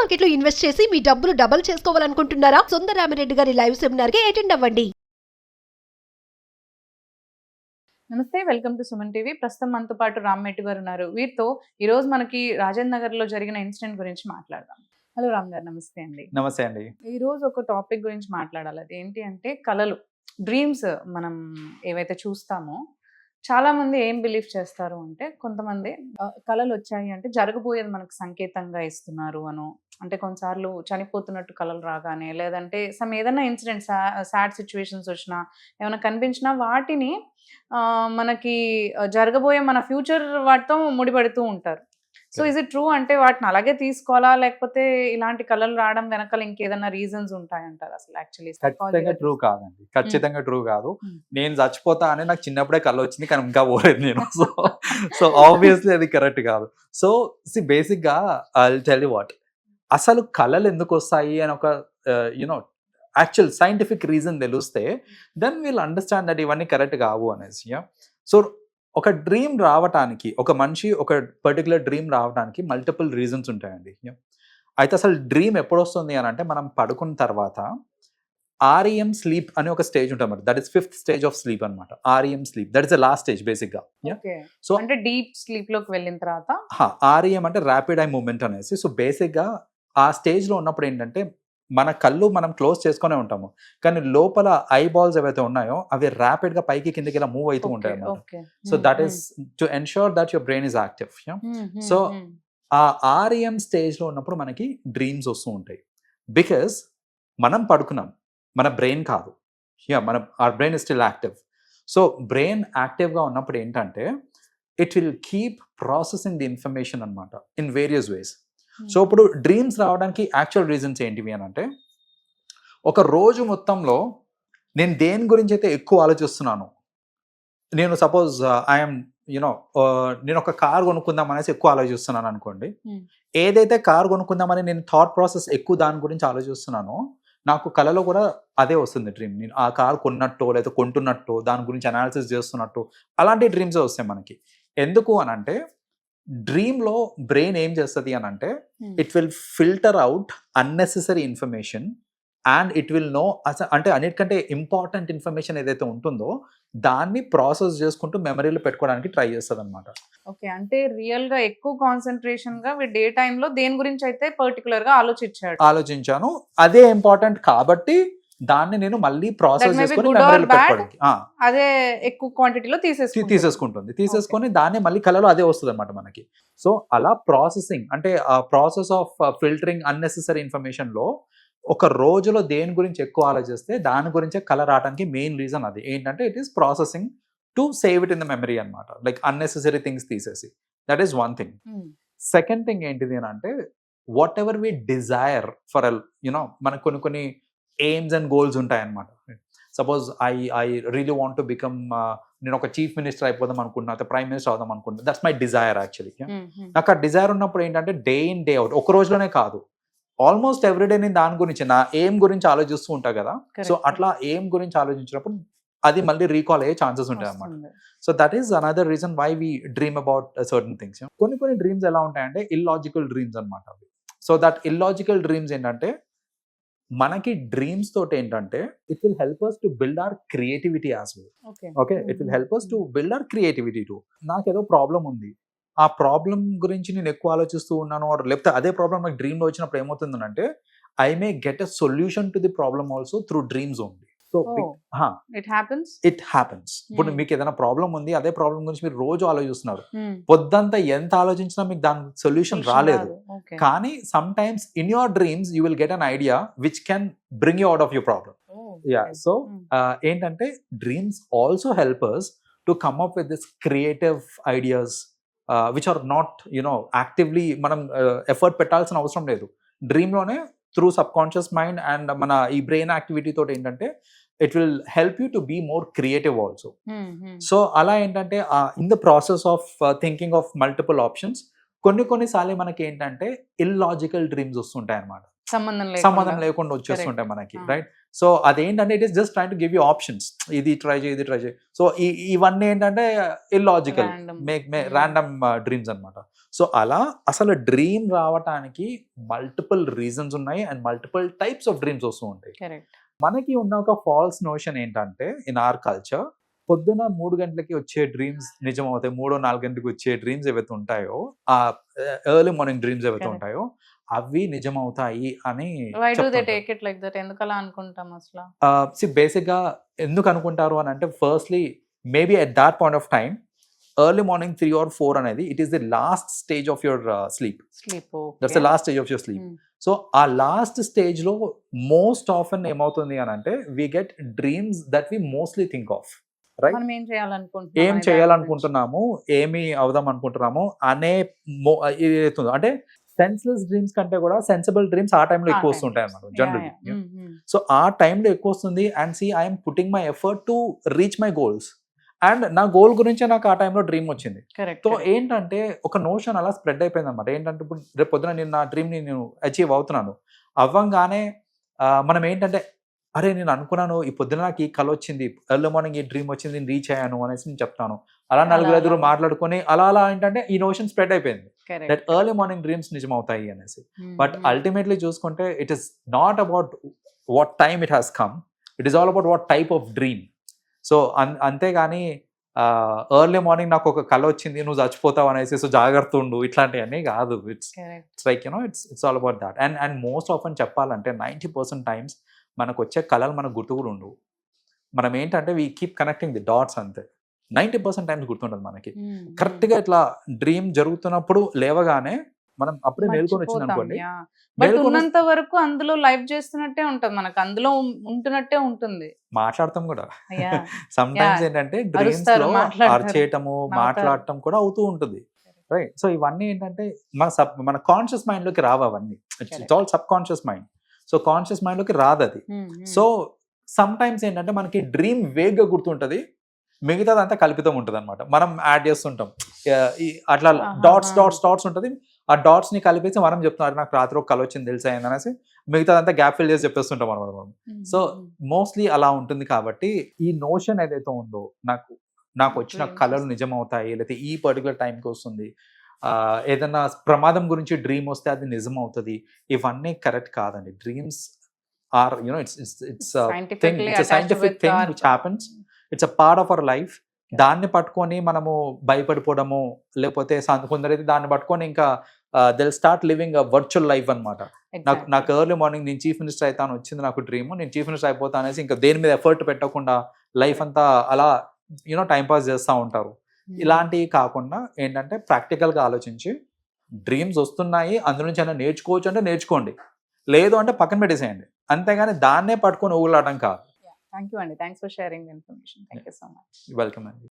Market లో invest చేసి మీ డబ్బులు డబుల్ చేసుకోవాలనుకుంటున్నారా? సుందరరామిరెడ్డి గారి లైవ్ సెమినార్ కి అటెండ్ అవ్వండి. నమస్తే, వెల్కమ్ టు సుమన్ టీవీ. ప్రస్తుతం మనతో పాటు రామ్మేటి గారు ఉన్నారు. వీరితో ఈ రోజు మనకి రాజేంద్ర నగర్ లో జరిగిన ఇన్సిడెంట్ గురించి మాట్లాడదాం. హలో రామ్ గారు, నమస్తే అండి. నమస్తే అండి. ఈ రోజు ఒక టాపిక్ గురించి మాట్లాడాలి. అది ఏంటి అంటే కళలు, డ్రీమ్స్. మనం ఏవైతే చూస్తామో చాలా మంది ఏం బిలీవ్ చేస్తారు అంటే, కొంతమంది కళలు వచ్చాయి అంటే జరగబోయేది మనకు సంకేతంగా ఇస్తున్నారు అను. అంటే కొన్నిసార్లు చనిపోతున్నట్టు కళలు రాగానే, లేదంటే ఏదైనా ఇన్సిడెంట్, సాడ్ సిచ్యువేషన్స్ వచ్చినా, ఏమైనా కనిపించినా వాటిని మనకి జరగబోయే మన ఫ్యూచర్ వాటితో ముడిపడుతూ ఉంటారు. So is it true? అంటే వాటిని అలాగే తీసుకోవాలా, లేకపోతే ఇలాంటి కళలు రావడం వెనకాల ఇంకేదైనా రీజన్స్ ఉంటాయంటారు? అసలు యాక్చువల్లీ ఖచ్చితంగా ట్రూ కాదండి, ఖచ్చితంగా ట్రూ కాదు. నేను చచ్చిపోతా అని నాకు చిన్నప్పుడే కళ వచ్చింది, కానీ ఇంకా పోలేదు నేను. సో ఆబ్వియస్లీ అది కరెక్ట్ కాదు. సో బేసిక్ గా I will tell you what, అసలు కళలు ఎందుకు వస్తాయి అని ఒక యునో యాక్చువల్ సైంటిఫిక్ రీజన్ తెలిస్తే దెన్ విల్ అండర్స్టాండ్ దట్ ఇవన్నీ కరెక్ట్ కావు అనేసి. సో ఒక డ్రీమ్ రావటానికి, ఒక మనిషి ఒక పర్టికులర్ డ్రీమ్ రావడానికి మల్టిపుల్ రీజన్స్ ఉంటాయండి. అయితే అసలు డ్రీమ్ ఎప్పుడు వస్తుంది అని అంటే, మనం పడుకున్న తర్వాత REM స్లీప్ అనే ఒక స్టేజ్ ఉంటుంది అన్నమాట. That is 5th stage of sleep అనమాట. REM sleep, that is the last stage basic గా. సో అంటే డీప్ స్లీప్ లోకి వెళ్ళిన తర్వాత REM అంటే ర్యాపిడ్ ఐ మూవ్మెంట్ అనేసి. సో బేసిక్ గా ఆ స్టేజ్ లో ఉన్నప్పుడు ఏంటంటే, మన కళ్ళు మనం క్లోజ్ చేసుకునే ఉంటాము, కానీ లోపల ఐ బాల్స్ ఏవైతే ఉన్నాయో అవి ర్యాపిడ్ గా పైకి కిందకి ఇలా మూవ్ అవుతూ ఉంటాయి అన్నమాట. So that is to ensure that your brain is active. So ఆ REM స్టేజ్ లో ఉన్నప్పుడు మనకి డ్రీమ్స్ వస్తూ ఉంటాయి. బికాస్ మనం పడుకున్నాం, మన బ్రెయిన్ కాదు. our brain is still active. So brain active గా ఉన్నప్పుడు ఏంటంటే, it will keep processing the information అనమాట ఇన్ వేరియస్ వేస్. సో ఇప్పుడు డ్రీమ్స్ రావడానికి యాక్చువల్ రీజన్స్ ఏంటివి అని అంటే, ఒక రోజు మొత్తంలో నేను దేని గురించి అయితే ఎక్కువ ఆలోచిస్తున్నాను, నేను సపోజ్ ఐఎమ్ నేను ఒక కార్ కొనుక్కుందాం అనేసి ఎక్కువ ఆలోచిస్తున్నాను అనుకోండి. ఏదైతే కార్ కొనుక్కుందామని నేను థాట్ ప్రాసెస్ ఎక్కువ దాని గురించి ఆలోచిస్తున్నానో, నాకు కళలో కూడా అదే వస్తుంది డ్రీమ్. నేను ఆ కార్ కొన్నట్టు, లేదా కొంటున్నట్టు, దాని గురించి అనాలిసిస్ చేస్తున్నట్టు, అలాంటి డ్రీమ్సే వస్తాయి మనకి. ఎందుకు అని అంటే, డ్రీమ్లో బ్రెయిన్ ఏం చేస్తుంది అని అంటే, it will filter out unnecessary information and it will know, అంటే అన్నిటికంటే ఇంపార్టెంట్ ఇన్ఫర్మేషన్ ఏదైతే ఉంటుందో దాన్ని ప్రాసెస్ చేసుకుంటూ మెమరీలో పెట్టుకోవడానికి ట్రై చేస్తుంది అనమాట. ఓకే, అంటే రియల్ గా ఎక్కువ కాన్సన్ట్రేషన్ గా డే టైమ్ లో దేని గురించి అయితే పర్టికులర్ గా ఆలోచించాను, అదే ఇంపార్టెంట్ కాబట్టి దాన్ని నేను మళ్ళీ ప్రాసెస్ చేసుకొని మెమరీలో పెట్టుకోవడానికి అదే ఎక్కువ క్వాంటిటీలో తీసేసుకొని దాన్ని మళ్ళీ కళలో అదే వస్తుంది అనమాట మనకి. సో అలా ప్రాసెసింగ్, అంటే ఆ process of filtering unnecessary information లో ఒక రోజులో దేని గురించి ఎక్కువ ఆలోచిస్తే దాని గురించే కళ రావడానికి మెయిన్ రీజన్ అది ఏంటంటే, it is processing to save it in the memory అనమాట. లైక్ అన్నెసెసరీ థింగ్స్ తీసేసి. That is one thing. Second thing ఏంటిది అని అంటే, whatever we desire for మనకు కొన్ని ఎయిమ్స్ అండ్ గోల్స్ ఉంటాయన్నమాట. Suppose I really want to become, నేను ఒక చీఫ్ మినిస్టర్ అయిపోదాం అనుకుంటున్నా, అయితే ప్రైమ్ మినిస్టర్ అవుదాం అనుకుంటున్నా. That's my Dzire actually. నాకు ఆ డిజైర్ ఉన్నప్పుడు ఏంటంటే, డే ఇన్ డే అవుట్, ఒక రోజులోనే కాదు, ఆల్మోస్ట్ ఎవ్రీడే నేను దాని గురించి, నా ఎయిమ్ గురించి ఆలోచిస్తూ ఉంటా కదా. సో అట్లా ఎయిమ్ గురించి ఆలోచించినప్పుడు అది మళ్ళీ రీకాల్ అయ్యే ఛాన్సెస్ ఉంటాయి అన్నమాట. So that is another reason why we dream about certain things. కొన్ని డ్రీమ్స్ ఎలా ఉంటాయంటే ఇల్లాజికల్ డ్రీమ్స్ అనమాట అవి. సో దట్ ఇల్లాజికల్ డ్రీమ్స్ ఏంటంటే, మనకి డ్రీమ్స్ తోటి ఏంటంటే, it will help us to build our creativity as well. Okay, it will help us to build our creativity to. నాకేదో ప్రాబ్లం ఉంది, ఆ ప్రాబ్లం గురించి నేను ఎక్కువ ఆలోచిస్తూ ఉన్నాను, లేకపోతే అదే ప్రాబ్లం నాకు డ్రీమ్ లో వచ్చినప్పుడు ఏమవుతుందంటే, I may get a solution to the problem also through dreams only. So it happens. ఇప్పుడు మీకు ఏదైనా ప్రాబ్లం ఉంది, అదే ప్రాబ్లం గురించి మీరు రోజు ఆలోచిస్తున్నారు, పొద్దంతా ఎంత ఆలోచించినా మీకు దాని సొల్యూషన్ రాలేదు, కానీ sometimes in your dreams you will get an idea which can bring you out of your problem. So ఏంటంటే, dreams also help us to come up with this creative ideas which are not actively మనం effort పెట్టాల్సిన అవసరం లేదు. డ్రీమ్లోనే through subconscious mind and మన ఈ brain activity తోటి ఏంటంటే, it will help you to be more creative also. So అలా ఏంటంటే, in the process of thinking of multiple options, కొన్నిసార్లు మనకి ఏంటంటే ఇల్లాజికల్ డ్రీమ్స్ వస్తుంటాయి అనమాట, సంబంధం లేకుండా వచ్చేస్తుంటాయి మనకి, రైట్. సో అదేంటంటే it is just train to give you options, ఇది ట్రై చేయి, ఇది ట్రై చేయి. సో ఇవన్నీ ఏంటంటే ఇల్లాజికల్, ర్యాండమ్ డ్రీమ్స్ అన్నమాట. సో అలా అసలు డ్రీమ్ రావటానికి మల్టిపుల్ రీజన్స్ ఉన్నాయి and multiple types of dreams వస్తూ ఉంటాయి. కరెక్ట్. మనకి ఉన్న ఒక ఫాల్స్ నోషన్ ఏంటంటే ఇన్ అవర్ కల్చర్ పొద్దున 3 గంటలకి వచ్చే డ్రీమ్స్ నిజం అవుతాయి, 3-4 గంటలకు వచ్చే డ్రీమ్స్ ఏవైతే ఉంటాయో, ఆ ఎర్లీ మార్నింగ్ డ్రీమ్స్ ఏవైతే Correct. ఉంటాయో అవి నిజమవుతాయి అని వై డు దే చెప్తుంటారు. Take it like that? ఎందుకు అలా అనుకుంటాం అసలు? బేసిక్ గా ఎందుకు అనుకుంటారు అని అంటే, firstly maybe at that point of time early morning 3 or 4 అనేది it is the last stage of your sleep. Sleep. That's the last stage of your sleep. So ఆ లాస్ట్ స్టేజ్ లో మోస్ట్ ఆఫెన్ ఏమవుతుంది అని అంటే we get dreams that we mostly think of. Right, మనం ఏం చేయాలనుకుంటున్నాం, ఏం చేయాలనుకుంటున్నాము, ఏమి అవుదాం అనుకుంటున్నాము అనే ఏదైతుందో, అంటే సెన్స్లెస్ డ్రీమ్స్ కంటే కూడా సెన్సిబుల్ డ్రీమ్స్ ఆ టైంలో ఎక్కువ వస్తుంటాయి అన్నమాట జనరల్లీ. సో ఆ టైంలో ఎక్కువ వస్తుంది and see I'm putting my effort to reach my goals, and నా గోల్ గురించే నాకు ఆ టైంలో డ్రీమ్ వచ్చింది. కరెక్ట్. సో ఏంటంటే ఒక నోషన్ అలా స్ప్రెడ్ అయిపోయింది అనమాట. ఏంటంటే ఇప్పుడు రేపు పొద్దున నేను నా డ్రీమ్ని నేను అచీవ్ అవుతున్నాను, అవ్వంగానే మనం ఏంటంటే అరే నేను అనుకున్నాను ఈ పొద్దున నాకు ఈ కళ వచ్చింది, ఎర్లీ మార్నింగ్ ఈ డ్రీమ్ వచ్చింది, నేను రీచ్ అయ్యాను అనేసి నేను చెప్తాను. అలా నలుగురు అలా ఎదురు అలా. మాట్లాడుకొని అలా ఏంటంటే ఈ నోషన్ స్ప్రెడ్ అయిపోయింది Correct. That early morning dreams నిజం అవుతాయి అనేసి. బట్ అల్టిమేట్లీ చూసుకుంటే it is not about what time it has come, it is all about what type of dream. So అంతేగాని ఎర్లీ మార్నింగ్ నాకు ఒక కళ వచ్చింది నువ్వు చచ్చిపోతావు అనేసి సో జాగ్రత్త ఉండు ఇట్లాంటివన్నీ కాదు. It's like it's all about that. And most of అని చెప్పాలంటే 90% టైమ్స్ మనకు వచ్చే కళలు మనకు గుర్తు కూడా ఉండవు. మనం ఏంటంటే we keep connecting the dots అంతే. 90% టైమ్స్ గుర్తుండదు మనకి. కరెక్ట్గా ఇట్లా డ్రీమ్ జరుగుతున్నప్పుడు లేవగానే మనం అప్పుడే మేల్కొని వచ్చింది అనుకోండి, బట్ ఉన్నంత వరకు అందులో లైవ్ చేస్తున్నట్టే ఉంటది, మనకు అందులో ఉంటున్నట్టే ఉంటుంది. మాట్లాడతాం కూడా Yeah. Some times Yeah. ఏంటంటే డ్రీమ్స్ అరుస్తారు, లో మాట్లాడతారు, అరిచేయటము నవ్వుతారు. మాట్లాడటం కూడా అవుతూ ఉంటుంది. రైట్. సో ఇవన్నీ ఏంటంటే మన కాన్షియస్ మైండ్ లోకి రావు అవన్నీ. It's all sub conscious mind. So conscious mind లోకి రాదు అది. సో సమ్ టైమ్స్ ఏంటంటే మనకి డ్రీమ్ వేగ్గా గుర్తుంటది, మిగతాదంతా కల్పితం ఉంటుంది అనమాట. మనం యాడ్ చేస్తుంటాం అట్లా డాట్స్ ఉంటుంది. ఆ డాట్స్ ని కలిపేసి మనం చెప్తున్నారు నాకు రాత్రి ఒక కళ వచ్చింది తెలుసా అనేసి, మిగతాదంతా గ్యాప్ ఫిల్ చేసి చెప్పేస్తుంటాం అనమాట మనం. సో మోస్ట్లీ అలా ఉంటుంది. కాబట్టి ఈ నోషన్ ఏదైతే ఉందో నాకు వచ్చిన కళలు నిజం అవుతాయి, లేకపోతే ఈ పర్టికులర్ టైంకి వస్తుంది, ఏదైనా ప్రమాదం గురించి డ్రీమ్ వస్తే అది నిజం అవుతుంది, ఇవన్నీ కరెక్ట్ కాదండి. Dreams are it's scientific thing which happens, it's a part of our life. దాన్ని పట్టుకొని మనము భయపడిపోవడము, లేకపోతే కొందరైతే దాన్ని పట్టుకొని ఇంకా they'll start living a virtual life అనమాట. నాకు ఎర్లీ మార్నింగ్ నేను చీఫ్ మినిస్టర్ అవుతాను వచ్చింది నాకు డ్రీమ్, నేను చీఫ్ మినిస్టర్ అయిపోతా అనేసి ఇంకా దేని మీద ఎఫర్ట్ పెట్టకుండా లైఫ్ అంతా అలా టైం పాస్ చేస్తూ ఉంటారు. ఇలాంటివి కాకుండా ఏంటంటే ప్రాక్టికల్గా ఆలోచించి డ్రీమ్స్ వస్తున్నాయి అందులో నుంచి అయినా నేర్చుకోవచ్చు అంటే నేర్చుకోండి, లేదు అంటే పక్కన పెట్టేసేయండి. అంతేగాని దాన్నే పట్టుకొని ఊగులాడడం కాదు. థ్యాంక్ యూ అండి, thanks for sharing information. Thank you so much. Welcome అండి.